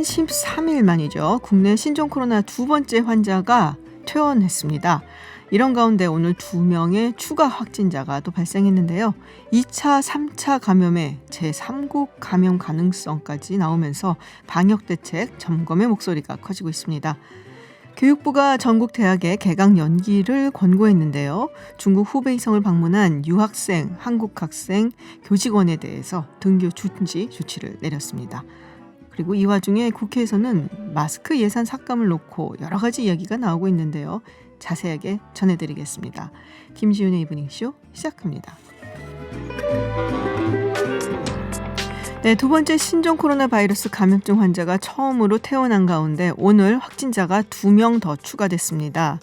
13일 만이죠. 국내 신종 코로나 두 번째 환자가 퇴원했습니다. 이런 가운데 오늘 2명의 추가 확진자가 또 발생했는데요. 2차, 3차 감염의 제3국 감염 가능성까지 나오면서 방역 대책 점검의 목소리가 커지고 있습니다. 교육부가 전국 대학의 개강 연기를 권고했는데요. 중국 후베이성을 방문한 유학생, 한국 학생, 교직원에 대해서 등교 중지 조치를 내렸습니다. 그리고 이 와중에 국회에서는 마스크 예산 삭감을 놓고 여러 가지 이야기가 나오고 있는데요. 자세하게 전해드리겠습니다. 김지윤의 이브닝쇼 시작합니다. 네, 두 번째 신종 코로나 바이러스 감염증 환자가 처음으로 퇴원한 가운데 오늘 확진자가 2명 더 추가됐습니다.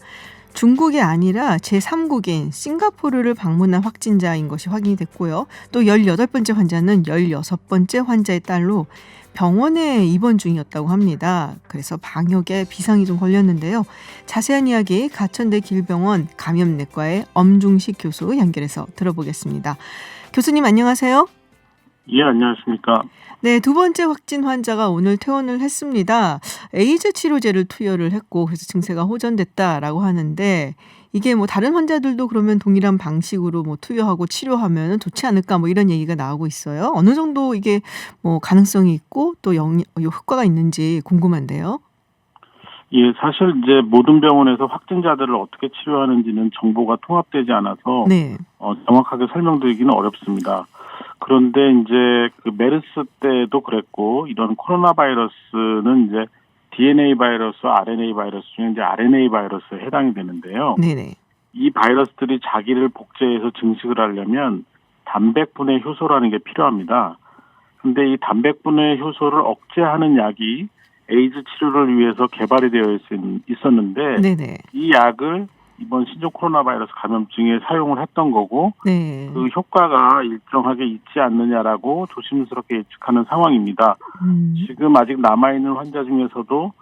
중국이 아니라 제3국인 싱가포르를 방문한 확진자인 것이 확인이 됐고요. 또 18번째 환자는 16번째 환자의 딸로 병원에 입원 중이었다고 합니다. 그래서 방역에 비상이 좀 걸렸는데요. 자세한 이야기 가천대 길병원 감염내과의 엄중식 교수 연결해서 들어보겠습니다. 교수님 안녕하세요. 예, 안녕하십니까. 네, 두 번째 확진 환자가 오늘 퇴원을 했습니다. 에이즈 치료제를 투여를 했고 그래서 증세가 호전됐다라고 하는데 이게 뭐 다른 환자들도 그러면 동일한 방식으로 뭐 투여하고 치료하면 좋지 않을까 뭐 이런 얘기가 나오고 있어요. 어느 정도 이게 뭐 가능성이 있고 또 효과가 있는지 궁금한데요. 예, 사실 이제 모든 병원에서 확진자들을 어떻게 치료하는지는 정보가 통합되지 않아서 네. 정확하게 설명드리기는 어렵습니다. 그런데 이제 그 메르스 때도 그랬고 이런 코로나 바이러스는 이제 DNA 바이러스, RNA 바이러스 중에 이제 RNA 바이러스에 해당이 되는데요. 네네. 이 바이러스들이 자기를 복제해서 증식을 하려면 단백분해 효소라는 게 필요합니다. 근데 이 단백분해 효소를 억제하는 약이 에이즈 치료를 위해서 개발이 되어 있었는데 네네. 이 약을 이번 신종 코로나 바이러스 감염증에 사용을 했던 거고 네. 그 효과가 일정하게 있지 않느냐라고 조심스럽게 예측하는 상황입니다. 지금 아직 남아있는 환자 중에서도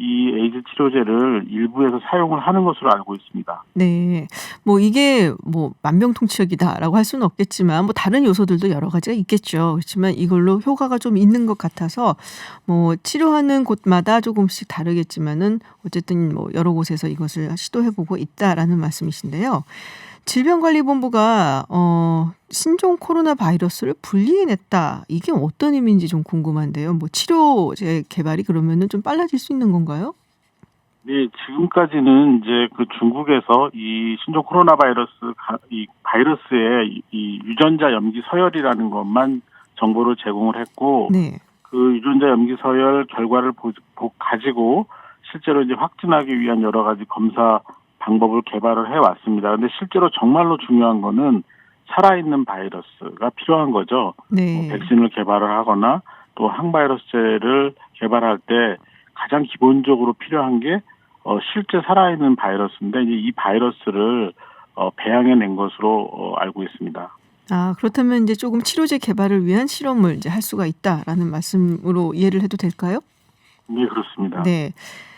이 에이즈 치료제를 일부에서 사용을 하는 것으로 알고 있습니다. 네. 뭐 이게 뭐 만병통치약이다라고 할 수는 없겠지만 뭐 다른 요소들도 여러 가지가 있겠죠. 그렇지만 이걸로 효과가 좀 있는 것 같아서 뭐 치료하는 곳마다 조금씩 다르겠지만은 어쨌든 뭐 여러 곳에서 이것을 시도해보고 있다라는 말씀이신데요. 질병관리본부가 신종 코로나 바이러스를 분리해냈다. 이게 어떤 의미인지 좀 궁금한데요. 뭐 치료제 개발이 그러면은 좀 빨라질 수 있는 건가요? 네, 지금까지는 이제 그 중국에서 이 신종 코로나 바이러스 이 바이러스의 이 유전자 염기 서열이라는 것만 정보를 제공을 했고, 네. 그 유전자 염기 서열 결과를 가지고 실제로 이제 확진하기 위한 여러 가지 검사 방법을 개발을 해왔습니다. 그런데 실제로 정말로 중요한 거는 살아있는 바이러스가 필요한 거죠. 네. 백신을 개발을 하거나 또 항바이러스제를 개발할 때 가장 기본적으로 필요한 게 실제 살아있는 바이러스인데 이제 이 바이러스를 배양해낸 것으로 알고 있습니다. 아, 그렇다면 이제 조금 치료제 개발을 위한 실험을 이제 할 수가 있다라는 말씀으로 이해를 해도 될까요? 네, 그렇습니다. 네.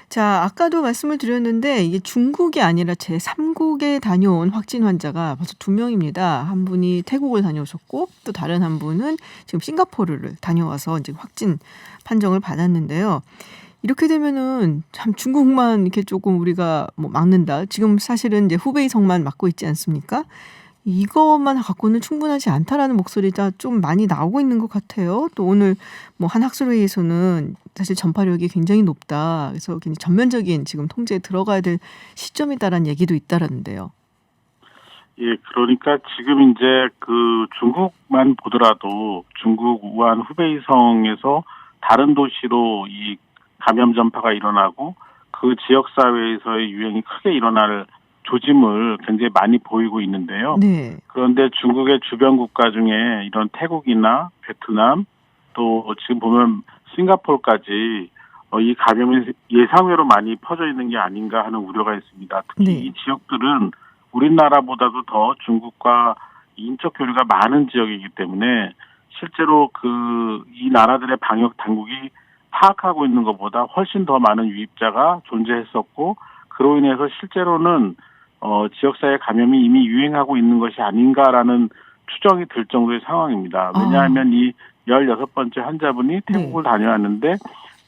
자, 아까도 말씀을 드렸는데 이게 중국이 아니라 제3국에 다녀온 확진 환자가 벌써 2명입니다. 한 분이 태국을 다녀오셨고 또 다른 한 분은 지금 싱가포르를 다녀와서 이제 확진 판정을 받았는데요. 이렇게 되면은 참 중국만 이렇게 조금 우리가 뭐 막는다. 지금 사실은 이제 후베이성만 막고 있지 않습니까? 이것만 갖고는 충분하지 않다라는 목소리가 좀 많이 나오고 있는 것 같아요. 또 오늘 뭐 한 학술회의에서는 사실 전파력이 굉장히 높다. 그래서 굉장히 전면적인 지금 통제에 들어가야 될 시점이다라는 얘기도 있다라는데요. 예, 그러니까 지금 이제 그 중국만 보더라도 중국 우한 후베이성에서 다른 도시로 이 감염 전파가 일어나고 그 지역 사회에서의 유행이 크게 일어날 조짐을 굉장히 많이 보이고 있는데요. 네. 그런데 중국의 주변 국가 중에 이런 태국이나 베트남 또 지금 보면 싱가포르까지 이 감염이 예상외로 많이 퍼져 있는 게 아닌가 하는 우려가 있습니다. 특히 네. 이 지역들은 우리나라보다도 더 중국과 인적 교류가 많은 지역이기 때문에 실제로 이 나라들의 방역 당국이 파악하고 있는 것보다 훨씬 더 많은 유입자가 존재했었고 그로 인해서 실제로는 지역사회 감염이 이미 유행하고 있는 것이 아닌가라는 추정이 들 정도의 상황입니다. 왜냐하면 이 16번째 환자분이 태국을 다녀왔는데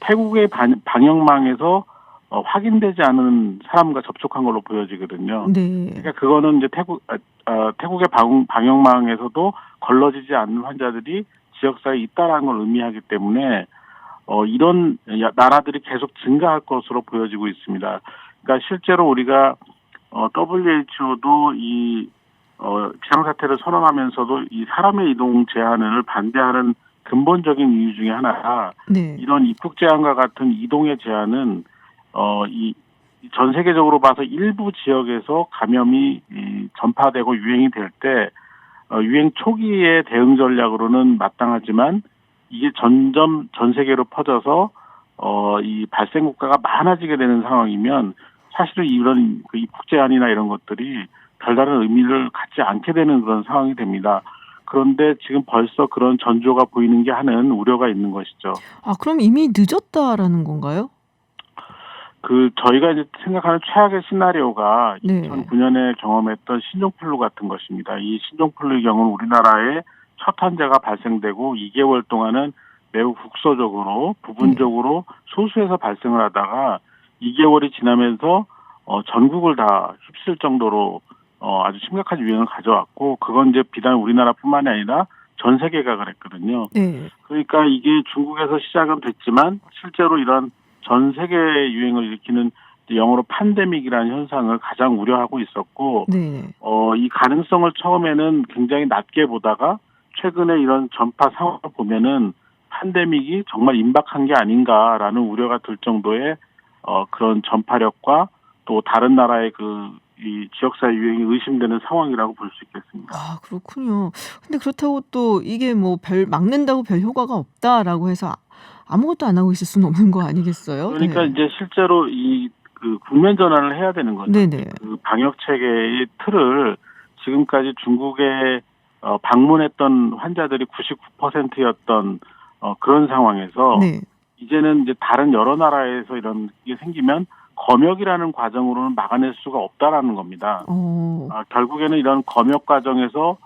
태국의 방역망에서 확인되지 않은 사람과 접촉한 걸로 보여지거든요. 네. 그러니까 그거는 이제 태국의 방역망에서도 걸러지지 않는 환자들이 지역사회에 있다라는 걸 의미하기 때문에 이런 나라들이 계속 증가할 것으로 보여지고 있습니다. 그러니까 실제로 우리가 WHO도 이 비상사태를 선언하면서도 이 사람의 이동 제한을 반대하는 근본적인 이유 중에 하나가 네. 이런 입국 제한과 같은 이동의 제한은 전 세계적으로 봐서 일부 지역에서 감염이 전파되고 유행이 될 때 유행 초기의 대응 전략으로는 마땅하지만 이게 점점 전 세계로 퍼져서 이 발생 국가가 많아지게 되는 상황이면 사실은 이런 그 입국 제한이나 이런 것들이 별다른 의미를 갖지 않게 되는 그런 상황이 됩니다. 그런데 지금 벌써 그런 전조가 보이는 게 하는 우려가 있는 것이죠. 아, 그럼 이미 늦었다라는 건가요? 저희가 이제 생각하는 최악의 시나리오가 네. 2009년에 경험했던 신종플루 같은 것입니다. 이 신종플루의 경우는 우리나라에 첫 환자가 발생되고 2개월 동안은 매우 국소적으로 부분적으로 소수에서 발생을 하다가 2개월이 지나면서 전국을 다 휩쓸 정도로 아주 심각한 유행을 가져왔고 그건 이제 비단 우리나라뿐만이 아니라 전 세계가 그랬거든요. 네. 그러니까 이게 중국에서 시작은 됐지만 실제로 이런 전 세계 유행을 일으키는 영어로 팬데믹이라는 현상을 가장 우려하고 있었고 네. 이 가능성을 처음에는 굉장히 낮게 보다가 최근에 이런 전파 상황을 보면은 팬데믹이 정말 임박한 게 아닌가라는 우려가 들 정도의 그런 전파력과 또 다른 나라의 이 지역사회 유행이 의심되는 상황이라고 볼 수 있겠습니다. 아, 그렇군요. 근데 그렇다고 또 이게 뭐 막는다고 별 효과가 없다라고 해서 아무것도 안 하고 있을 수는 없는 거 아니겠어요? 그러니까 네. 이제 실제로 국면 전환을 해야 되는 거죠. 네네. 그 방역 체계의 틀을 지금까지 중국에 방문했던 환자들이 99%였던 그런 상황에서 네. 이제는 이제 다른 여러 나라에서 이런 게 생기면 검역이라는 과정으로는 막아낼 수가 없다라는 겁니다. 결국에는 이런 검역 과정에서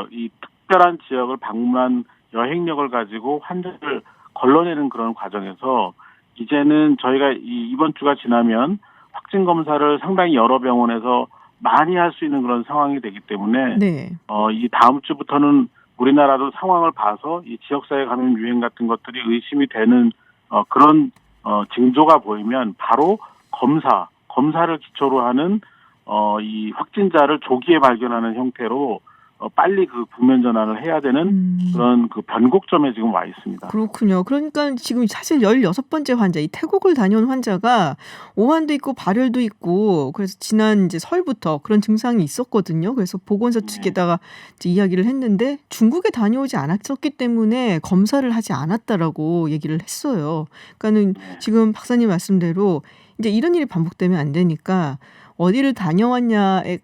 이 특별한 지역을 방문한 여행력을 가지고 환자를 걸러내는 그런 과정에서 이제는 저희가 이번 주가 지나면 확진 검사를 상당히 여러 병원에서 많이 할 수 있는 그런 상황이 되기 때문에 네. 이 다음 주부터는 우리나라도 상황을 봐서 이 지역사회 감염 유행 같은 것들이 의심이 되는 그런 징조가 보이면 바로 검사를 기초로 하는 이 확진자를 조기에 발견하는 형태로 빨리 그 국면 전환을 해야 되는 그런 그 변곡점에 지금 와 있습니다. 그렇군요. 그러니까 지금 사실 16번째 환자, 이 태국을 다녀온 환자가 오한도 있고 발열도 있고 그래서 지난 이제 설부터 그런 증상이 있었거든요. 그래서 보건소 측에다가 이제 이야기를 했는데 중국에 다녀오지 않았었기 때문에 검사를 하지 않았다라고 얘기를 했어요. 그러니까는 지금 박사님 말씀대로 이제 이런 일이 반복되면 안 되니까 어디를 다녀왔냐에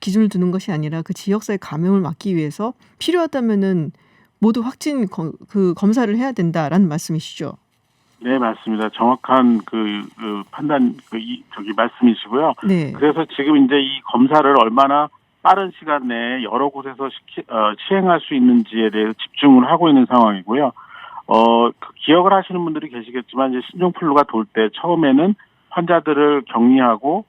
기준을 두는 것이 아니라 그 지역사회 감염을 막기 위해서 필요하다면은 모두 확진 검사를 해야 된다라는 말씀이시죠? 네, 맞습니다. 정확한 판단 말씀이시고요. 네. 그래서 지금 이제 이 검사를 얼마나 빠른 시간 내에 여러 곳에서 시행할 수 있는지에 대해서 집중을 하고 있는 상황이고요. 기억을 하시는 분들이 계시겠지만 이제 신종플루가 돌 때 처음에는 환자들을 격리하고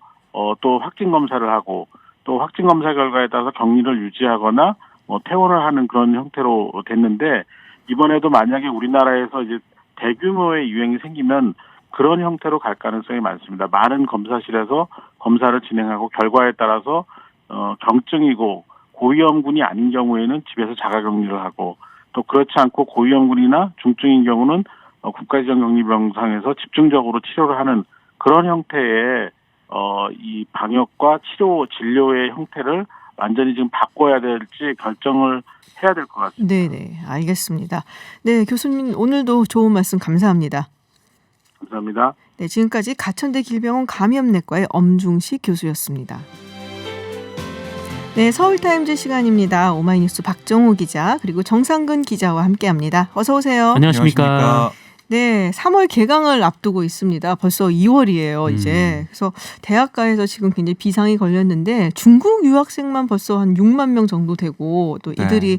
또 확진 검사를 하고 또 확진 검사 결과에 따라서 격리를 유지하거나 퇴원을 하는 그런 형태로 됐는데 이번에도 만약에 우리나라에서 이제 대규모의 유행이 생기면 그런 형태로 갈 가능성이 많습니다. 많은 검사실에서 검사를 진행하고 결과에 따라서 경증이고 고위험군이 아닌 경우에는 집에서 자가격리를 하고 또 그렇지 않고 고위험군이나 중증인 경우는 국가지정격리병상에서 집중적으로 치료를 하는 그런 형태의 이 방역과 진료의 형태를 완전히 지금 바꿔야 될지 결정을 해야 될 것 같습니다. 네네, 알겠습니다. 네, 교수님 오늘도 좋은 말씀 감사합니다. 감사합니다. 네, 지금까지 가천대 길병원 감염내과의 엄중식 교수였습니다. 네, 서울타임즈 시간입니다. 오마이뉴스 박정호 기자 그리고 정상근 기자와 함께합니다. 어서 오세요. 안녕하십니까. 네, 3월 개강을 앞두고 있습니다. 벌써 2월이에요, 이제. 그래서 대학가에서 지금 굉장히 비상이 걸렸는데 중국 유학생만 벌써 한 6만 명 정도 되고 또 이들이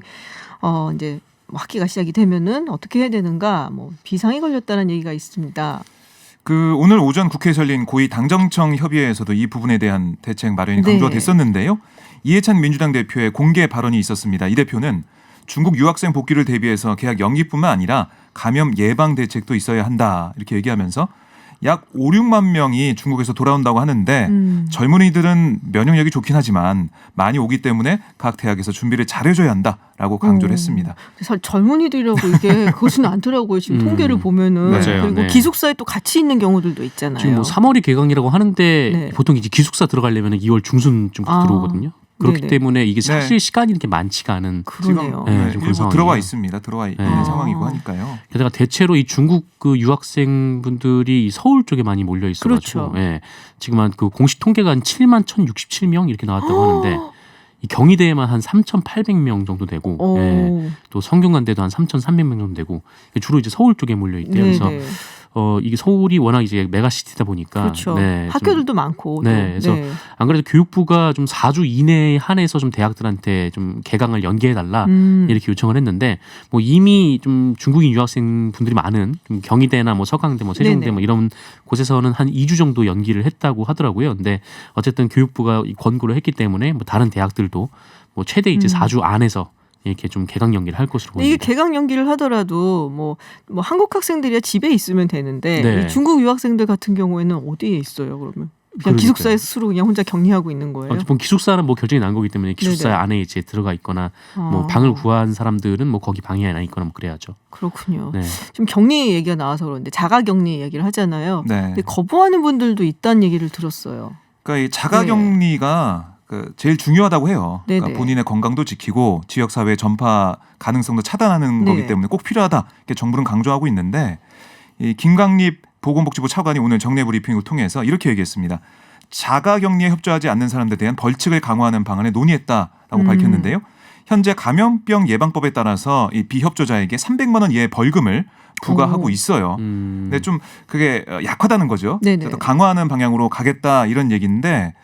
이제 학기가 시작이 되면은 어떻게 해야 되는가? 뭐 비상이 걸렸다는 얘기가 있습니다. 오늘 오전 국회에서 열린 고위 당정청 협의회에서도 이 부분에 대한 대책 마련이 강조가 네. 됐었는데요. 이해찬 민주당 대표의 공개 발언이 있었습니다. 이 대표는 중국 유학생 복귀를 대비해서 개학 연기뿐만 아니라 감염 예방 대책도 있어야 한다 이렇게 얘기하면서 약 5, 6만 명이 중국에서 돌아온다고 하는데 젊은이들은 면역력이 좋긴 하지만 많이 오기 때문에 각 대학에서 준비를 잘해줘야 한다라고 강조를 했습니다. 젊은이들이라고 이게 그것은 않더라고요. 지금 통계를 보면은. 맞아요. 그리고 네. 기숙사에 또 같이 있는 경우들도 있잖아요. 지금 뭐 3월이 개강이라고 하는데 네. 보통 이제 기숙사 들어가려면 2월 중순쯤부터 들어오거든요. 그렇기 네네. 때문에 이게 사실 네. 시간이 이렇게 많지가 않은 그러네요. 네, 좀 일부 그런 상황이에요. 들어와 있습니다. 들어와 있는 네. 상황이고 하니까요. 게다가 대체로 이 중국 그 유학생분들이 이 서울 쪽에 많이 몰려 있어가지고 그렇죠. 예, 지금 한 그 공식 통계가 한 7만 1,067명 이렇게 나왔다고 하는데 이 경희대에만 한 3,800명 정도 되고 예, 또 성균관대도 한 3,300명 정도 되고 주로 이제 서울 쪽에 몰려 있대요. 그래서 네네. 이게 서울이 워낙 이제 메가시티다 보니까 그렇죠. 네, 좀 학교들도 많고. 또. 네, 그래서 안 그래도 교육부가 좀 4주 이내에 한해서 좀 대학들한테 좀 개강을 연기해달라 이렇게 요청을 했는데 뭐 이미 좀 중국인 유학생 분들이 많은 좀 경희대나 뭐 서강대, 뭐 세종대 네네. 뭐 이런 곳에서는 한 2주 정도 연기를 했다고 하더라고요. 근데 어쨌든 교육부가 이 권고를 했기 때문에 뭐 다른 대학들도 뭐 최대 이제 4주 안에서 이렇게 좀 개강 연기를 할 것으로 근데 이게 보입니다. 개강 연기를 하더라도 뭐 한국 학생들이야 집에 있으면 되는데 네. 이 중국 유학생들 같은 경우에는 어디에 있어요? 그러면 그냥 그러니까요. 기숙사에 스스로 그냥 혼자 격리하고 있는 거예요. 어쨌든 기숙사는 뭐 결정이 난 거기 때문에 기숙사 네네. 안에 이제 들어가 있거나 뭐 방을 구한 사람들은 뭐 거기 방에 안에 있거나 뭐 그래야죠. 그렇군요. 네. 지금 격리 얘기가 나와서 그런데 자가격리 얘기를 하잖아요. 네. 근데 거부하는 분들도 있다는 얘기를 들었어요. 그러니까 이 자가격리가 제일 중요하다고 해요. 그러니까 네네. 본인의 건강도 지키고 지역사회 전파 가능성도 차단하는 네. 거기 때문에 꼭 필요하다. 이렇게 정부는 강조하고 있는데 이 김광립 보건복지부 차관이 오늘 정례 브리핑을 통해서 이렇게 얘기했습니다. 자가격리에 협조하지 않는 사람들에 대한 벌칙을 강화하는 방안을 논의했다라고 밝혔는데요. 현재 감염병 예방법에 따라서 이 비협조자에게 300만 원 이하의 벌금을 부과하고 오. 있어요. 근데 좀 그게 약하다는 거죠. 네네. 그래서 강화하는 방향으로 가겠다 이런 얘기인데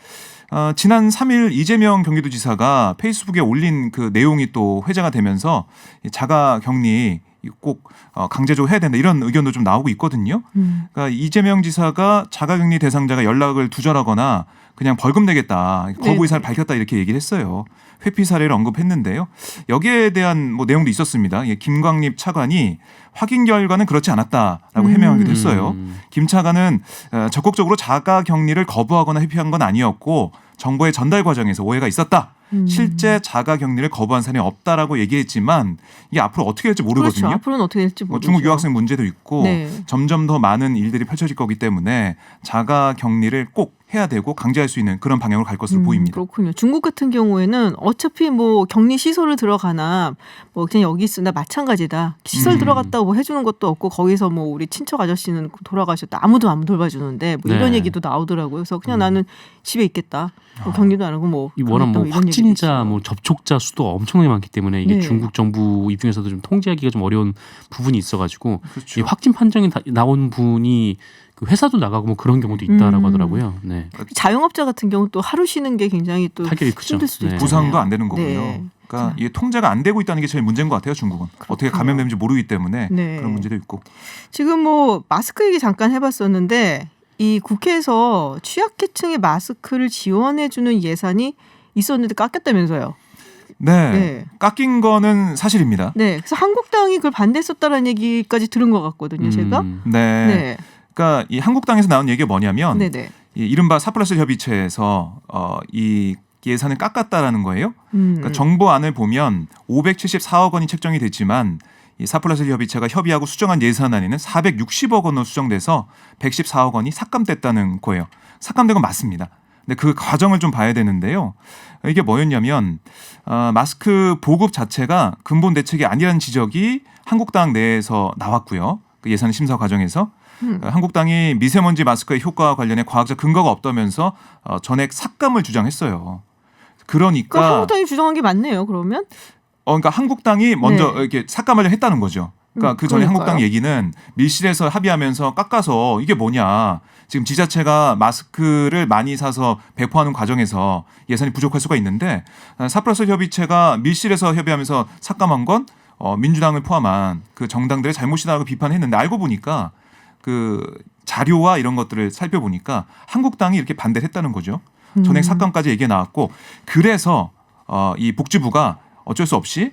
지난 3일 이재명 경기도지사가 페이스북에 올린 그 내용이 또 회자가 되면서 이 자가격리 꼭 강제적으로 해야 된다 이런 의견도 좀 나오고 있거든요. 그러니까 이재명 지사가 자가격리 대상자가 연락을 두절하거나 그냥 벌금 내겠다 거부 의사를 밝혔다 이렇게 얘기를 했어요. 회피 사례를 언급했는데요. 여기에 대한 뭐 내용도 있었습니다. 김광립 차관이 확인 결과는 그렇지 않았다라고 해명하기도 했어요. 김 차관은 적극적으로 자가격리를 거부하거나 회피한 건 아니었고 정보의 전달 과정에서 오해가 있었다. 실제 자가격리를 거부한 사람이 없다라고 얘기했지만 이게 앞으로 어떻게 될지 모르거든요. 그렇죠. 앞으로는 어떻게 될지 뭐 모르죠. 중국 유학생 문제도 있고 네. 점점 더 많은 일들이 펼쳐질 거기 때문에 자가격리를 꼭 해야 되고 강제할 수 있는 그런 방향으로 갈 것으로 보입니다. 그렇군요. 중국 같은 경우에는 어차피 뭐 격리 시설을 들어가나 뭐 그냥 여기 있으나 마찬가지다. 시설 들어갔다고 뭐 해주는 것도 없고 거기서 뭐 우리 친척 아저씨는 돌아가셨다. 아무도 안 돌봐주는데 뭐 이런 네. 얘기도 나오더라고요. 그래서 그냥 나는 집에 있겠다. 뭐 격리도 안 하고 뭐 이 워낙 뭐 이런 얘기도 확진자, 있어요. 뭐 접촉자 수도 엄청나게 많기 때문에 이게 네. 중국 정부 입장에서도 좀 통제하기가 좀 어려운 부분이 있어가지고 그렇죠. 이 확진 판정이 나온 분이 그 회사도 나가고 뭐 그런 경우도 있다라고 하더라고요. 네. 자영업자 같은 경우 또 하루 쉬는 게 굉장히 또 타격이 크죠. 힘들 수도 네. 있잖아요. 보상도 안 되는 거고요. 네. 그러니까 이게 통제가 안 되고 있다는 게 제일 문제인 것 같아요. 중국은 어떻게 감염되는지 모르기 때문에 네. 그런 문제도 있고. 지금 뭐 마스크 얘기 잠깐 해봤었는데 이 국회에서 취약계층의 마스크를 지원해주는 예산이 있었는데 깎였다면서요. 네. 네. 깎인 거는 사실입니다. 네, 그래서 한국당이 그걸 반대했었다라는 얘기까지 들은 것 같거든요, 제가. 네. 네, 그러니까 이 한국당에서 나온 얘기가 뭐냐면 네네. 이 이른바 4+1 협의체에서 이 예산을 깎았다라는 거예요. 그러니까 정부안을 보면 574억 원이 책정이 됐지만 이 4+1 협의체가 협의하고 수정한 예산안에는 460억 원으로 수정돼서 114억 원이 삭감됐다는 거예요. 삭감된 건 맞습니다. 근데 그 과정을 좀 봐야 되는데요. 이게 뭐였냐면 마스크 보급 자체가 근본 대책이 아니라는 지적이 한국당 내에서 나왔고요. 그 예산 심사 과정에서 한국당이 미세먼지 마스크의 효과와 관련해 과학적 근거가 없다면서 전액 삭감을 주장했어요. 그러니까 한국당이 주장한 게 맞네요, 그러면. 그러니까 한국당이 먼저 네. 이렇게 삭감하려 했다는 거죠. 그러니까 그 전에 그러니까요. 한국당 얘기는 밀실에서 합의하면서 깎아서 이게 뭐냐. 지금 지자체가 마스크를 많이 사서 배포하는 과정에서 예산이 부족할 수가 있는데 4+1 협의체가 밀실에서 협의하면서 삭감한 건 민주당을 포함한 그 정당들의 잘못이다라고 비판했는데 알고 보니까 그 자료와 이런 것들을 살펴보니까 한국당이 이렇게 반대를 했다는 거죠. 전액 삭감까지 얘기가 나왔고 그래서 이 복지부가 어쩔 수 없이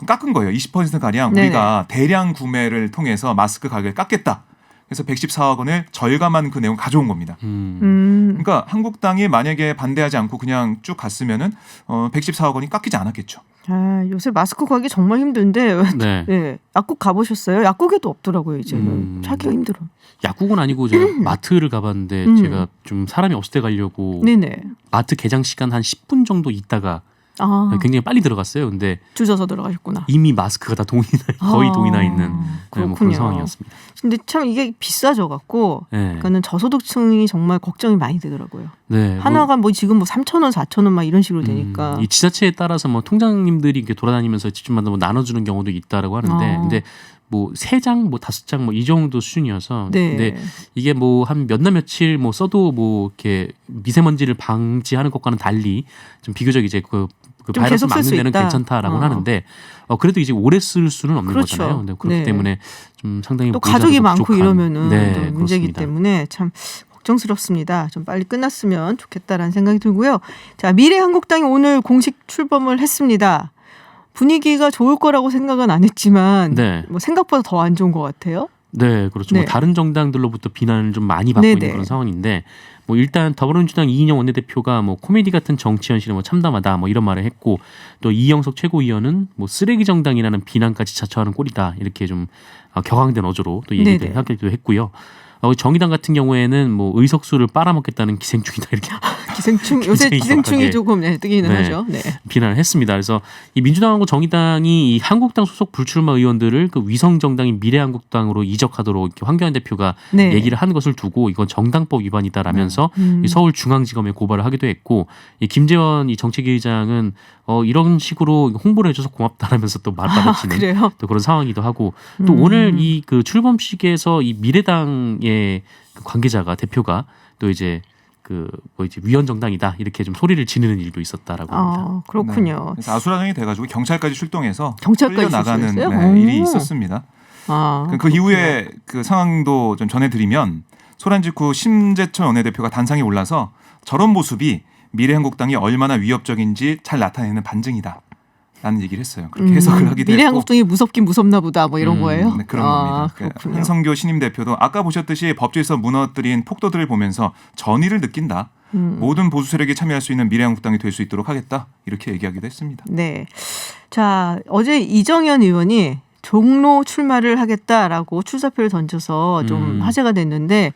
깎은 거예요. 20%가량 우리가 대량 구매를 통해서 마스크 가격을 깎겠다. 그래서 114억 원을 절감한 그 내용 가져온 겁니다. 그러니까 한국당이 만약에 반대하지 않고 그냥 쭉 갔으면은 114억 원이 깎이지 않았겠죠. 아, 요새 마스크 구하기 정말 힘든데 네. 네. 약국 가보셨어요? 약국에도 없더라고요. 이제는 찾기가 힘들어. 약국은 아니고 제가 마트를 가봤는데 제가 좀 사람이 없을 때 가려고 네네. 마트 개장 시간 한 10분 정도 있다가 아, 굉장히 빨리 들어갔어요. 근데 주셔서 들어가셨구나. 이미 마스크가 다 거의 동이 나 있는 뭐 그런 그렇군요. 상황이었습니다. 근데 참 이게 비싸져 갖고 네. 그러니까는 저소득층이 정말 걱정이 많이 되더라고요. 네. 하나가 뭐 지금 뭐 3,000원, 4,000원 막 이런 식으로 되니까. 이 지자체에 따라서 뭐 통장님들이 이렇게 돌아다니면서 직접마다 뭐 나눠주는 경우도 있다라고 하는데, 근데 뭐 3장, 뭐 5장, 뭐 이 정도 수준이어서, 네. 근데 이게 뭐 한 몇 날 며칠 뭐 써도 뭐 이렇게 미세먼지를 방지하는 것과는 달리 좀 비교적 이제 그 좀 바이러스 계속 쓸 수 막는 데는 있다. 괜찮다라고는 하는데, 그래도 이제 오래 쓸 수는 없는 그렇죠. 거잖아요. 근데 그렇기 네. 때문에 좀 상당히 또 보호자도 가족이 많고 부족한, 이러면은 네, 또 문제이기 그렇습니다. 때문에 참 걱정스럽습니다. 좀 빨리 끝났으면 좋겠다라는 생각이 들고요. 자, 미래한국당이 오늘 공식 출범을 했습니다. 분위기가 좋을 거라고 생각은 안 했지만 네. 뭐 생각보다 더 안 좋은 것 같아요. 네, 그렇죠. 네. 뭐 다른 정당들로부터 비난을 좀 많이 받고 네네. 있는 그런 상황인데, 뭐 일단 더불어민주당 이인영 원내대표가 뭐 코미디 같은 정치 현실에 뭐 참담하다 뭐 이런 말을 했고, 또 이영석 최고위원은 뭐 쓰레기 정당이라는 비난까지 자처하는 꼴이다 이렇게 좀 격앙된 어조로 또 네네. 얘기를 하기도 했고요. 정의당 같은 경우에는 뭐 의석수를 빨아먹겠다는 기생충이다 이렇게 기생충 요새 굉장히 기생충이 격하게 조금 뜨기는 네. 하죠. 네. 비난을 했습니다. 그래서 이 민주당하고 정의당이 이 한국당 소속 불출마 의원들을 그 위성 정당인 미래한국당으로 이적하도록 이렇게 황교안 대표가 네. 얘기를 한 것을 두고 이건 정당법 위반이다라면서 이 서울중앙지검에 고발을 하기도 했고, 이 김재원 이 정책위 의장은 이런 식으로 홍보를 해줘서 고맙다라면서 또 말받아치는 그래요? 또 그런 상황이기도 하고, 또 오늘 이 그 출범식에서 이 미래당의 그 관계자가 대표가 또 이제 뭐 이제 위헌 정당이다 이렇게 좀 소리를 지르는 일도 있었다라고 합니다. 아, 그렇군요. 네. 그래서 아수라장이 돼가지고 경찰까지 출동해서 경찰까지 끌려 나가는 출동했어요? 일이 있었습니다. 아, 그 이후에 그 상황도 좀 전해드리면 소란 직후 심재철 원내대표가 단상에 올라서 저런 모습이 미래한국당이 얼마나 위협적인지 잘 나타내는 반증이다. 라는 얘기를 했어요. 그렇게 해석을 하기도 했고. 미래한국당이 무섭긴 무섭나 보다 뭐 이런 거예요? 네, 그런 겁니다. 그렇군요. 한성교 신임 대표도 아까 보셨듯이 법조에서 무너뜨린 폭도들을 보면서 전의를 느낀다. 모든 보수 세력이 참여할 수 있는 미래한국당이 될 수 있도록 하겠다. 이렇게 얘기하기도 했습니다. 네. 자, 어제 이정현 의원이 종로 출마를 하겠다라고 출사표를 던져서 좀 화제가 됐는데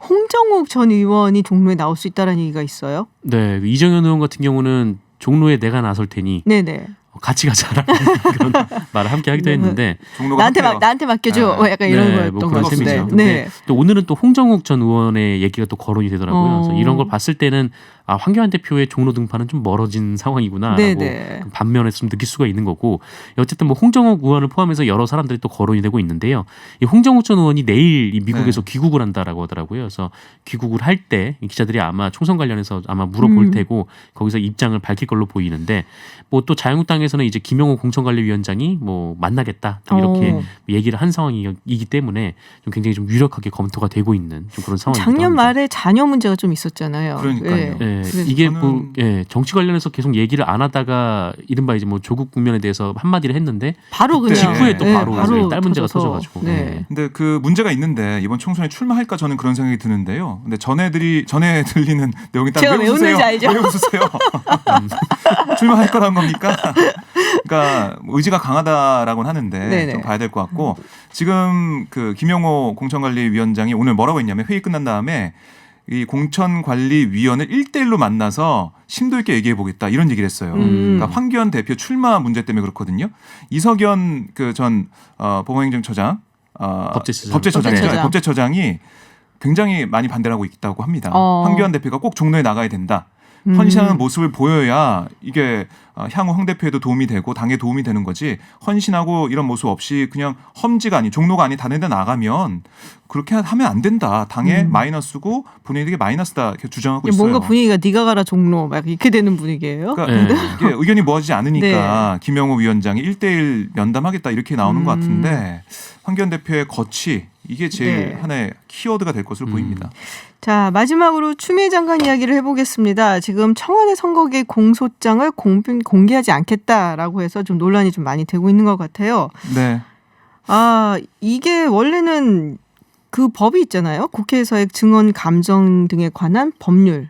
홍정욱 전 의원이 종로에 나올 수 있다라는 얘기가 있어요. 네, 이정현 의원 같은 경우는 종로에 내가 나설 테니 네네. 같이 가자라는 그런 말을 함께 하기도 했는데, 종로가 나한테 맡겨줘. 네. 약간 이런 네, 거였던 뭐 것 그런 같은데. 셈이죠. 네. 근데 또 오늘은 또 홍정욱 전 의원의 얘기가 또 거론이 되더라고요. 그래서 이런 걸 봤을 때는 황교안 대표의 종로 등판은 좀 멀어진 상황이구나라고 네네. 반면에 좀 느낄 수가 있는 거고, 어쨌든 뭐 홍정욱 의원을 포함해서 여러 사람들이 또 거론이 되고 있는데요. 이 홍정욱 전 의원이 내일 이 미국에서 귀국을 한다라고 하더라고요. 그래서 귀국을 할 때 기자들이 아마 총선 관련해서 아마 물어볼 테고 거기서 입장을 밝힐 걸로 보이는데, 뭐 또 자유한국당에서는 이제 김용호 공천관리위원장이 뭐 만나겠다 이렇게 얘기를 한 상황이기 때문에 좀 굉장히 좀 유력하게 검토가 되고 있는 좀 그런 상황입니다. 작년 말에 자녀 문제가 좀 있었잖아요. 그러니까요. 예, 그래서 이게 저는- 뭐 정치 관련해서 계속 얘기를 안 하다가 이른바 이제 뭐 조국 국면에 대해서 한마디를 했는데 바로 그때 그냥 직후에 또 바로 이제 딸 문제가 터져서. 터져가지고. 네. 근데 그 문제가 있는데 이번 총선에 출마할까 저는 그런 생각이 드는데요. 근데 전에 들리는 내용이 딱 제가 왜 왜 웃으세요? 웃는지 알죠? 왜 웃으세요? 출마할 거란 겁니까? 그러니까 의지가 강하다라고는 하는데 네네. 좀 봐야 될 것 같고, 지금 그 김용호 공천관리위원장이 오늘 뭐라고 했냐면 회의 끝난 다음에 이 공천관리위원을 1대1로 만나서 심도 있게 얘기해 보겠다 이런 얘기를 했어요. 그러니까 황교안 대표 출마 문제 때문에 그렇거든요. 이석연 그 전 법원행정처장 법제처장. 법제처장이 굉장히 많이 반대를 하고 있다고 합니다. 황교안 대표가 꼭 종로에 나가야 된다. 헌신하는 모습을 보여야 이게 향후 황 대표에도 도움이 되고 당에 도움이 되는 거지 헌신하고 이런 모습 없이 그냥 험지가 아닌 종로가 아닌 다른 데 나가면 그렇게 하면 안 된다. 당에 마이너스고 본인에게 마이너스다 이렇게 주장하고 있어요. 뭔가 분위기가 네가 가라 종로 막 이렇게 되는 분위기예요. 그러니까 네. 이게 의견이 모아지지 않으니까 김영호 위원장이 1대1 면담하겠다 이렇게 나오는 것 같은데 황교안 대표의 거취 이게 제일 네. 하나의 키워드가 될 것으로 보입니다. 자, 마지막으로 추미애 장관 이야기를 해보겠습니다. 지금 청와대 선거계 공소장을 공개하지 않겠다라고 해서 좀 논란이 좀 많이 되고 있는 것 같아요. 네. 아, 이게 원래는 그 법이 있잖아요. 국회에서의 증언 감정 등에 관한 법률.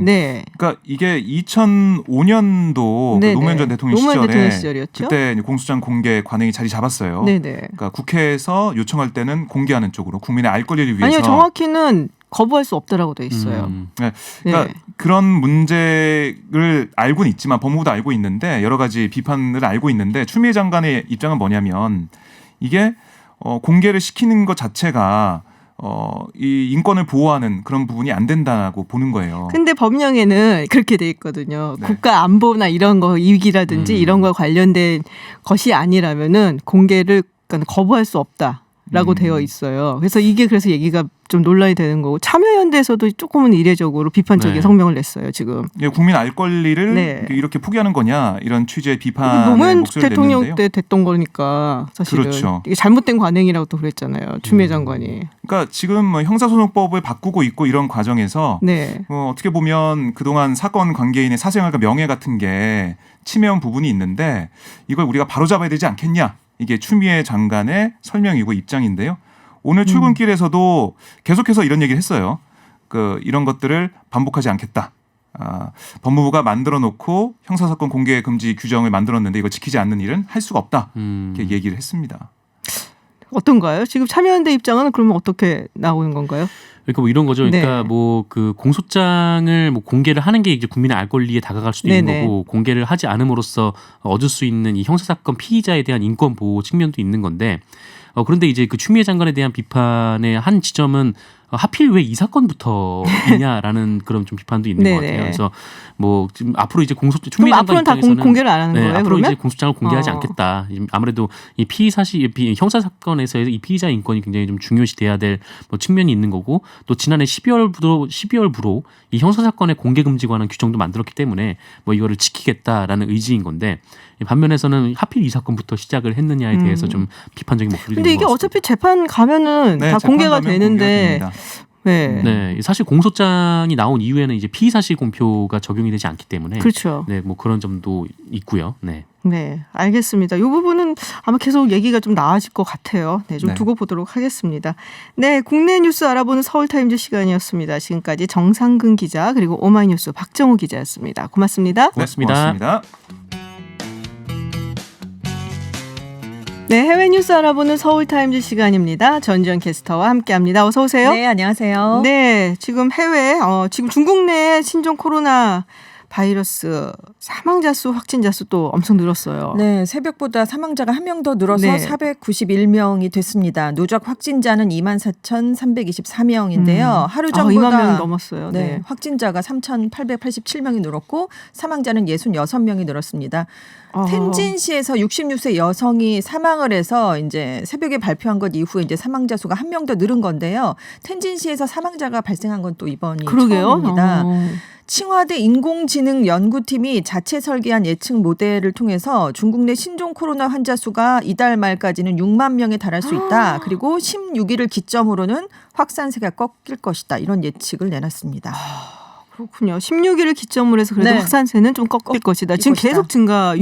네. 그러니까 이게 2005년도 그 노무현 전 대통령 시절에 시절이었죠. 그때 이제 공소장 공개 관행이 자리 잡았어요. 네네. 그러니까 국회에서 요청할 때는 공개하는 쪽으로 국민의 알 권리를 위해서. 아니요, 정확히는 거부할 수 없다라고 돼 있어요. 네. 그러니까 그런 문제를 알고는 있지만 법무부도 알고 있는데 여러 가지 비판을 알고 있는데 추미애 장관의 입장은 뭐냐면 이게 공개를 시키는 것 자체가 이 인권을 보호하는 그런 부분이 안 된다고 보는 거예요. 근데 법령에는 그렇게 돼 있거든요. 네. 국가 안보나 이런 거 위기라든지 이런 거 관련된 것이 아니라면은 공개를 그러니까 거부할 수 없다라고 되어 있어요. 그래서 이게 그래서 얘기가 좀 논란이 되는 거고 참여연대에서도 조금은 이례적으로 비판적인 네. 성명을 냈어요. 지금. 이게 국민 알 권리를 네. 이렇게 포기하는 거냐 이런 취지의 비판의 노무현 목소리를 대통령 냈는데요. 때 됐던 거니까 사실은 그렇죠. 이게 잘못된 관행이라고 또 그랬잖아요. 추미애 장관이. 그러니까 지금 뭐 형사소송법을 바꾸고 있고 이런 과정에서 네. 어떻게 보면 그동안 사건 관계인의 사생활과 명예 같은 게 침해온 부분이 있는데 이걸 우리가 바로잡아야 되지 않겠냐. 이게 추미애 장관의 설명이고 입장인데요. 오늘 출근길에서도 계속해서 이런 얘기를 했어요. 이런 것들을 반복하지 않겠다. 법무부가 만들어 놓고 형사사건 공개 금지 규정을 만들었는데 이걸 지키지 않는 일은 할 수가 없다. 이렇게 얘기를 했습니다. 어떤가요? 지금 참여연대 입장은 그러면 어떻게 나오는 건가요? 그러니까 뭐 이런 거죠. 그러니까 네. 뭐 그 공소장을 뭐 공개를 하는 게 이제 국민의 알 권리에 다가갈 수도 있는 네네. 거고 공개를 하지 않음으로써 얻을 수 있는 이 형사사건 피의자에 대한 인권 보호 측면도 있는 건데 그런데 이제 그 추미애 장관에 대한 비판의 한 지점은 하필 왜 이 사건부터 있냐라는 그런 좀 비판도 있는 것 같아요. 그래서 뭐 지금 앞으로 이제 추미애 그럼 장관 앞으로는 다 입장에서는 공개를 안 하는 거예요? 앞으로 그러면? 이제 공소장을 공개하지 않겠다. 아무래도 이 형사 사건에서의 이 피의자 인권이 굉장히 좀 중요시 돼야 될 뭐 측면이 있는 거고 또 지난해 12월부로 이 형사 사건의 공개 금지 관한 규정도 만들었기 때문에 뭐 이거를 지키겠다라는 의지인 건데 반면에서는 하필 이 사건부터 시작을 했느냐에 대해서 좀 비판적인 목소리도 근데 있는 이게 것 같습니다. 어차피 재판 가면은 네, 다 공개가 재판 가면 되는데 공개가 됩니다. 네. 네, 사실 공소장이 나온 이후에는 이제 피의 사실 공표가 적용이 되지 않기 때문에 그렇죠. 네, 뭐 그런 점도 있고요. 네. 네, 알겠습니다. 이 부분은 아마 계속 얘기가 좀 나아질 것 같아요. 네, 좀 네. 두고 보도록 하겠습니다. 네, 국내 뉴스 알아보는 서울타임즈 시간이었습니다. 지금까지 정상근 기자 그리고 오마이뉴스 박정우 기자였습니다. 고맙습니다. 고맙습니다. 고맙습니다. 네, 해외 뉴스 알아보는 서울타임즈 시간입니다. 전지현 캐스터와 함께합니다. 어서 오세요. 네, 안녕하세요. 네, 지금 해외 지금 중국 내 신종 코로나 바이러스 사망자 수, 확진자 수 또 엄청 늘었어요. 네, 새벽보다 사망자가 한 명 더 늘어서 네. 491명이 됐습니다. 누적 확진자는 24,324명인데요. 하루 전보다 2만 명 넘었어요. 네, 네. 확진자가 3,887명이 늘었고 사망자는 66명이 늘었습니다. 텐진시에서 66세 여성이 사망을 해서 이제 새벽에 발표한 것 이후에 이제 사망자 수가 한 명 더 늘은 건데요. 텐진시에서 사망자가 발생한 건 또 이번이 그러게요. 처음입니다. 칭화대 인공지능 연구팀이 자체 설계한 예측 모델을 통해서 중국 내 신종 코로나 환자 수가 이달 말까지는 6만 명에 달할 수 있다. 그리고 16일을 기점으로는 확산세가 꺾일 것이다. 이런 예측을 내놨습니다. 그렇군요. 16일을 기점으로 해서 그래도 네. 확산세는 좀 꺾일 것이다. 지금 것이다. 계속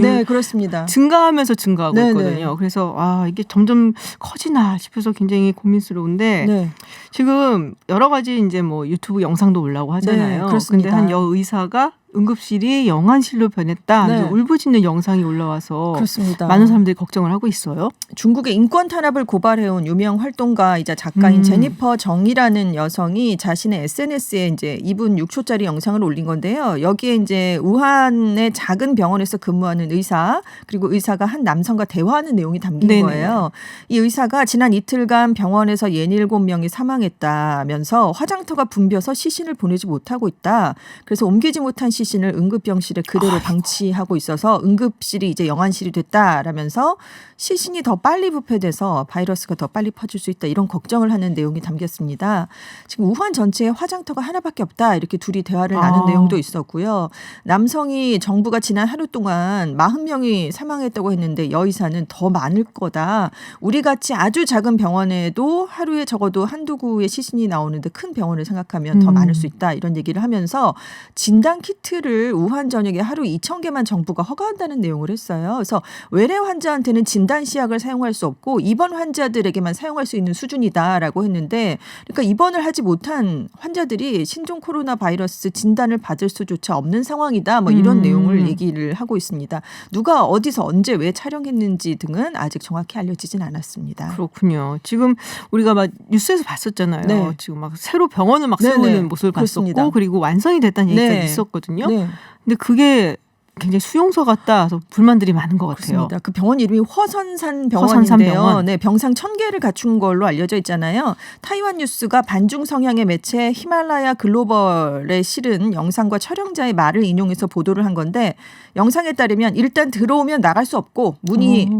네, 그렇습니다. 증가하면서 증가하고 네, 있거든요. 네. 그래서 이게 점점 커지나 싶어서 굉장히 고민스러운데 네. 지금 여러 가지 이제 뭐 유튜브 영상도 올라오고 하잖아요. 네, 그렇습니다. 근데 한 여의사가 응급실이 영안실로 변했다. 네. 이제 울부짖는 영상이 올라와서 그렇습니다. 많은 사람들이 걱정을 하고 있어요. 중국의 인권 탄압을 고발해온 유명 활동가이자 작가인 제니퍼 정이라는 여성이 자신의 SNS에 이제 2분 6초짜리 영상을 올린 건데요. 여기에 이제 우한의 작은 병원에서 근무하는 의사 그리고 의사가 한 남성과 대화하는 내용이 담긴 네네. 거예요. 이 의사가 지난 이틀간 병원에서 67명이 사망했다면서 화장터가 붐벼서 시신을 보내지 못하고 있다. 그래서 옮기지 못한 시신을 시신을 응급병실에 그대로 방치하고 있어서 응급실이 이제 영안실이 됐다라면서 시신이 더 빨리 부패돼서 바이러스가 더 빨리 퍼질 수 있다 이런 걱정을 하는 내용이 담겼습니다. 지금 우한 전체에 화장터가 하나밖에 없다 이렇게 둘이 대화를 나눈 내용도 있었고요. 남성이 정부가 지난 하루 동안 40명이 사망했다고 했는데 여의사는 더 많을 거다. 우리같이 아주 작은 병원에도 하루에 적어도 한두 구의 시신이 나오는데 큰 병원을 생각하면 더 많을 수 있다 이런 얘기를 하면서 진단 키트를 우한 전역에 하루 2,000개만 정부가 허가한다는 내용을 했어요. 그래서 외래 환자한테는 진단 시약을 사용할 수 없고 입원 환자들에게만 사용할 수 있는 수준이다라고 했는데 그러니까 입원을 하지 못한 환자들이 신종 코로나 바이러스 진단을 받을 수조차 없는 상황이다. 뭐 이런 내용을 얘기를 하고 있습니다. 누가 어디서 언제 왜 촬영했는지 등은 아직 정확히 알려지진 않았습니다. 그렇군요. 지금 우리가 막 뉴스에서 봤었잖아요. 네. 지금 막 새로 병원을 막 네네. 세우는 모습을 그렇습니다. 봤었고 그리고 완성이 됐다는 얘기가 네. 있었거든요. 네. 근데 그게 굉장히 수용소 같다. 그래서 불만들이 많은 것 같아요. 그렇습니다. 그 병원 이름이 허선산 병원인데요. 허선산 병원. 네, 병상 1,000개를 갖춘 걸로 알려져 있잖아요. 타이완 뉴스가 반중 성향의 매체 히말라야 글로벌에 실은 영상과 촬영자의 말을 인용해서 보도를 한 건데 영상에 따르면 일단 들어오면 나갈 수 없고 문이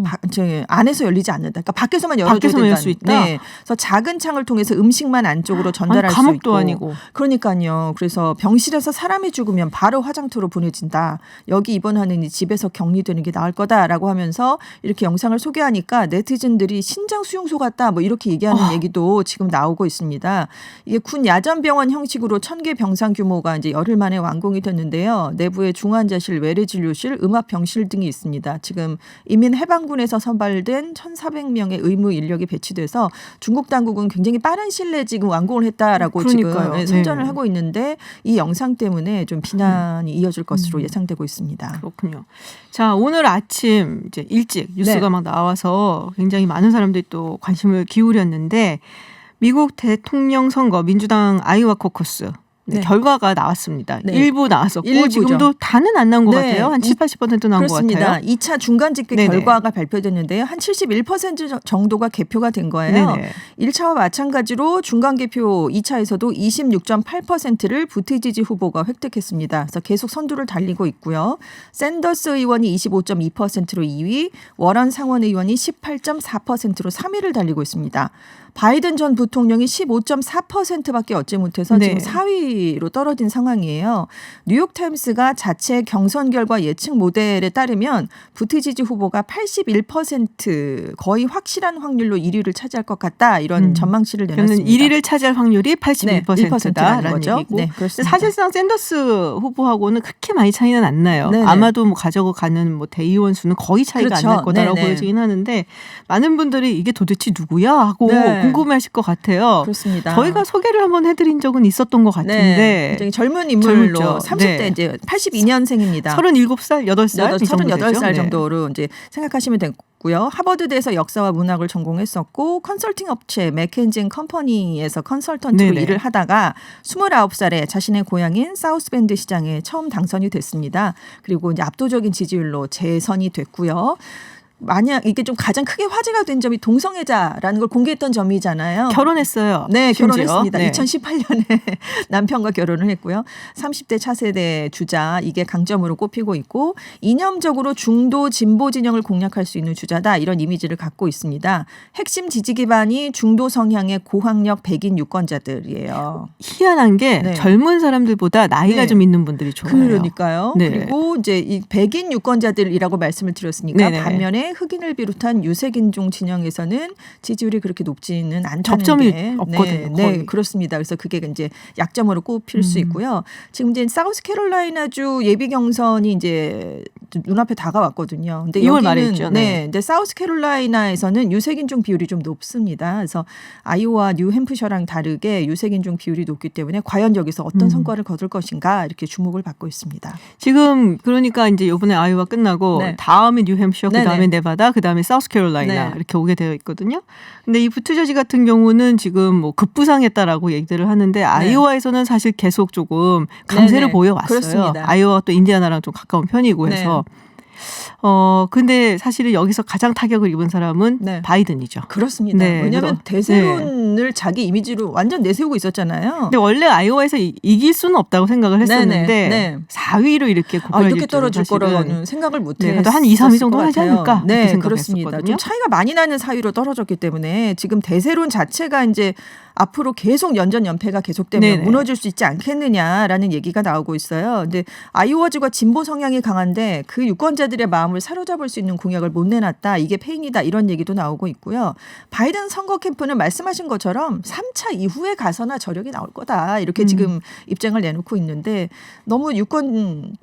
안에서 열리지 않는다. 그러니까 밖에서만 열어줘야 밖에서만 열 된다. 수 있다? 네. 그래서 작은 창을 통해서 음식만 안쪽으로 전달할 수 감옥도 있고. 아니고. 그러니까요. 그래서 병실에서 사람이 죽으면 바로 화장터로 보내진다. 여기 입원하느니 집에서 격리되는 게 나을 거다라고 하면서 이렇게 영상을 소개하니까 네티즌들이 신장 수용소 같다 뭐 이렇게 얘기하는 얘기도 지금 나오고 있습니다. 이게 군 야전병원 형식으로 1,000개 병상 규모가 이제 열흘 만에 완공이 됐는데요. 내부에 중환자실, 외래진료실, 음압병실 등이 있습니다. 지금 인민해방군에서 선발된 1,400명의 의무 인력이 배치돼서 중국 당국은 굉장히 빠른 시일 내에 지금 완공을 했다라고 그러니까요. 지금 선전을 네. 하고 있는데 이 영상 때문에 좀 비난이 이어질 것으로 예상되고 있습니다. 그렇군요. 자, 오늘 아침 이제 일찍 뉴스가 네. 막 나와서 굉장히 많은 사람들이 또 관심을 기울였는데 미국 대통령 선거 민주당 아이오와 코커스 네. 결과가 나왔습니다. 네. 일부 나왔었고 일부죠. 지금도 다는 안 나온 것 네. 같아요. 한 7, 80% 나온 것 그렇습니다. 같아요. 2차 중간 집계 네네. 결과가 발표됐는데요. 한 71% 정도가 개표가 된 거예요. 네네. 1차와 마찬가지로 중간 개표 2차에서도 26.8%를 부티지지 후보가 획득했습니다. 그래서 계속 선두를 달리고 있고요. 샌더스 의원이 25.2%로 2위, 워런 상원 의원이 18.4%로 3위를 달리고 있습니다. 바이든 전 부통령이 15.4%밖에 얻지 못해서 네. 지금 4위로 떨어진 상황이에요. 뉴욕타임스가 자체 경선 결과 예측 모델에 따르면 부티지지 후보가 81% 거의 확실한 확률로 1위를 차지할 것 같다 이런 전망치를 그러면 내놨습니다. 1위를 차지할 확률이 81%다라는 거죠. 얘기고. 네, 그렇습니다. 사실상 샌더스 후보하고는 그렇게 많이 차이는 안 나요. 네네. 아마도 뭐 가져가는 뭐 대의원 수는 거의 차이가 그렇죠. 안 날 거다라고 네네. 보여지긴 하는데 많은 분들이 이게 도대체 누구야 하고 네. 궁금해하실 것 같아요. 그렇습니다. 저희가 소개를 한번 해드린 적은 있었던 것 같은데 네, 굉장히 젊은 인물로 젊죠. 30대 네. 이제 82년생입니다. 37살, 8살? 38살 정도로 이제 생각하시면 되고요. 하버드대에서 역사와 문학을 전공했었고 컨설팅 업체 맥켄진 컴퍼니에서 컨설턴트로 네네. 일을 하다가 29살에 자신의 고향인 사우스밴드 시장에 처음 당선이 됐습니다. 그리고 이제 압도적인 지지율로 재선이 됐고요. 만약 이게 좀 가장 크게 화제가 된 점이 동성애자라는 걸 공개했던 점이잖아요. 결혼했어요. 네, 심지어. 결혼했습니다. 네. 2018년에 남편과 결혼을 했고요. 30대 차세대 주자 이게 강점으로 꼽히고 있고 이념적으로 중도 진보 진영을 공략할 수 있는 주자다 이런 이미지를 갖고 있습니다. 핵심 지지 기반이 중도 성향의 고학력 백인 유권자들이에요. 희한한 게 네. 젊은 사람들보다 나이가 네. 좀 있는 분들이 좋아요. 그러니까요. 네. 그리고 이제 이 백인 유권자들이라고 말씀을 드렸으니까 네네. 반면에 흑인을 비롯한 유색인종 진영에서는 지지율이 그렇게 높지는 않다는 접점이 게 없거든요, 네, 거의. 네, 그렇습니다. 그래서 그게 이제 약점으로 꼽힐 수 있고요. 지금 이제 사우스캐롤라이나주 예비 경선이 이제 눈앞에 다가왔거든요. 근데 2월 여기는 말에 있죠. 네. 네, 근데 사우스캐롤라이나에서는 유색인종 비율이 좀 높습니다. 그래서 아이오와 뉴햄프셔랑 다르게 유색인종 비율이 높기 때문에 과연 여기서 어떤 성과를 거둘 것인가 이렇게 주목을 받고 있습니다. 지금 그러니까 이제 이번에 아이오와 끝나고 네. 다음에 뉴햄셔, 네네. 그다음에 네바다, 그다음에 사우스캐롤라이나 네. 이렇게 오게 되어 있거든요. 근데 이 부트저지 같은 경우는 지금 뭐 급부상했다라고 얘기들을 하는데 아이오와에서는 사실 계속 조금 강세를 네네. 보여왔어요. 그렇습니다. 아이오와 또 인디아나랑 좀 가까운 편이고 해서 근데 사실은 여기서 가장 타격을 입은 사람은 네. 바이든이죠. 그렇습니다. 네, 왜냐하면 그래서- 대세론을 자기 이미지로 완전 내세우고 있었잖아요. 근데 원래 아이오와에서 이길 수는 없다고 생각을 했었는데 네네, 네. 4위로 이렇게 고퀄 이렇게 떨어질 거라고는 생각을 못 네, 했을 한 2, 3위 정도 것 하지 같아요. 않을까 이렇게 네, 생각했었거든요. 그렇습니다. 좀 차이가 많이 나는 사위로 떨어졌기 때문에 지금 대세론 자체가 이제 앞으로 계속 연전연패가 계속되면 네네. 무너질 수 있지 않겠느냐라는 얘기가 나오고 있어요. 근데 아이오와주가 진보 성향이 강한데 그 유권자들의 마음을 사로잡을 수 있는 공약을 못 내놨다. 이게 패인이다. 이런 얘기도 나오고 있고요. 바이든 선거 캠프는 말씀하신 것처럼 3차 이후에 가서나 저력이 나올 거다. 이렇게 지금 입장을 내놓고 있는데 너무 유권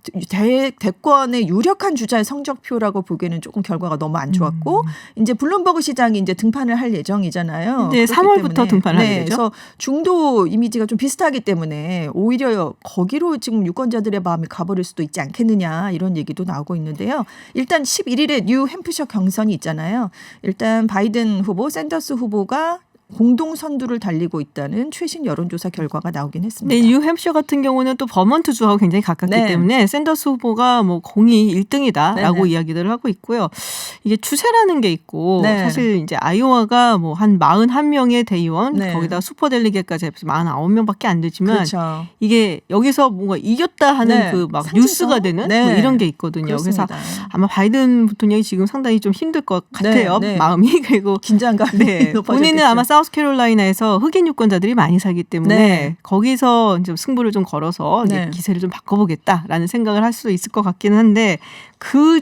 대권의 유력한 주자의 성적표라고 보기에는 조금 결과가 너무 안 좋았고 이제 블룸버그 시장이 이제 등판을 할 예정이잖아요. 네, 그렇기 3월부터 때문에 등판을 하게 되죠. 그래서 중도 이미지가 좀 비슷하기 때문에 오히려 거기로 지금 유권자들의 마음이 가버릴 수도 있지 않겠느냐 이런 얘기도 나오고 있는데요. 일단 11일에 뉴 햄프셔 경선이 있잖아요. 일단 바이든 후보, 샌더스 후보가 공동 선두를 달리고 있다는 최신 여론조사 결과가 나오긴 했습니다. 네, 뉴햄셔 같은 경우는 또 버먼트 주하고 굉장히 가깝기 네. 때문에 샌더스 후보가 뭐 공이 1등이다라고 네네. 이야기들을 하고 있고요. 이게 추세라는 게 있고 네. 사실 이제 아이오와가 뭐 한 41명의 대의원 네. 거기다 슈퍼 델리게까지 합해서 49명밖에 안 되지만 그렇죠. 이게 여기서 뭔가 이겼다 하는 네. 그 막 상징성? 뉴스가 되는 네. 뭐 이런 게 있거든요. 그렇습니다. 그래서 아마 바이든 부통령이 지금 상당히 좀 힘들 것 같아요. 네, 네. 마음이. 그리고 긴장감이 네, 높아졌겠죠. 본인은 아마 사우스캐롤라이나에서 흑인 유권자들이 많이 살기 때문에 네. 거기서 이제 승부를 좀 걸어서 이제 네. 기세를 좀 바꿔보겠다라는 생각을 할 수 있을 것 같기는 한데 그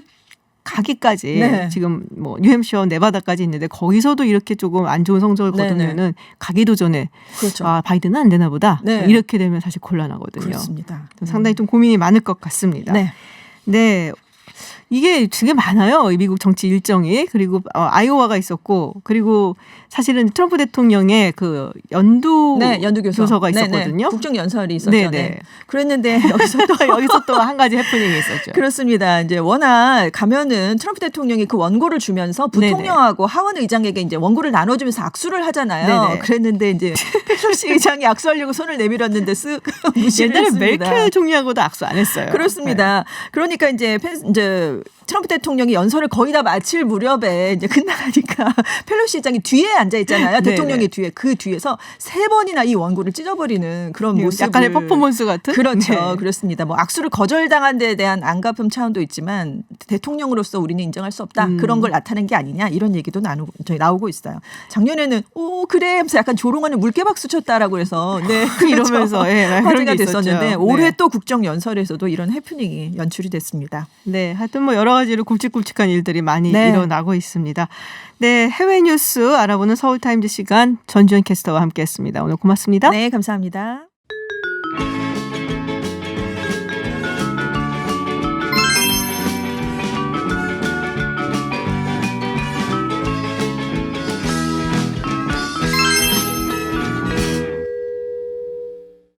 가기까지 네. 지금 뭐 뉴햄셔, 네바다까지 있는데 거기서도 이렇게 조금 안 좋은 성적을 네, 거두면은 가기도 전에 그렇죠. 바이든은 안 되나 보다 네. 이렇게 되면 사실 곤란하거든요. 그렇습니다. 상당히 좀 고민이 많을 것 같습니다. 네. 네. 이게 되게 많아요. 이 미국 정치 일정이. 그리고 아이오와가 있었고 그리고 사실은 트럼프 대통령의 그 연두 네, 교서가 네네. 있었거든요. 국정 연설이 있었죠. 네네. 네. 그랬는데 여기서 또 한 가지 해프닝이 있었죠. 그렇습니다. 이제 워낙 가면은 트럼프 대통령이 그 원고를 주면서 부통령하고 하원 의장에게 이제 원고를 나눠주면서 악수를 하잖아요. 네네. 그랬는데 이제 펠로시 의장이 악수하려고 손을 내밀었는데 쓱 무시를 옛날에 했습니다. 멜켈 총리하고도 악수 안 했어요. 그렇습니다. 그러니까 이제 트럼프 대통령이 연설을 거의 다 마칠 무렵에 이제 끝나가니까 펠로시 의장이 뒤에 앉아 있잖아요. 네네. 대통령의 뒤에 그 뒤에서 3번이나 이 원고를 찢어버리는 그런 모습을 약간의 퍼포먼스 같은. 그렇죠. 네. 그렇습니다. 뭐 악수를 거절당한 데에 대한 안갚음 차원도 있지만 대통령으로서 우리는 인정할 수 없다. 그런 걸 나타낸 게 아니냐 이런 얘기도 나오고 있어요. 작년에는 오 그래 하면서 약간 조롱하는 물개박수 쳤다라고 해서 네, 이러면서 예, 그런 화제가 게 됐었는데 있었죠. 올해 네. 또 국정연설에서도 이런 해프닝이 연출이 됐습니다. 네, 하여튼 뭐 여러 가지로 굵직굵직한 일들이 많이 네. 일어나고 있습니다. 네, 해외 뉴스 알아보는 서울타임즈 시간 전주현 캐스터와 함께했습니다. 오늘 고맙습니다. 네, 감사합니다.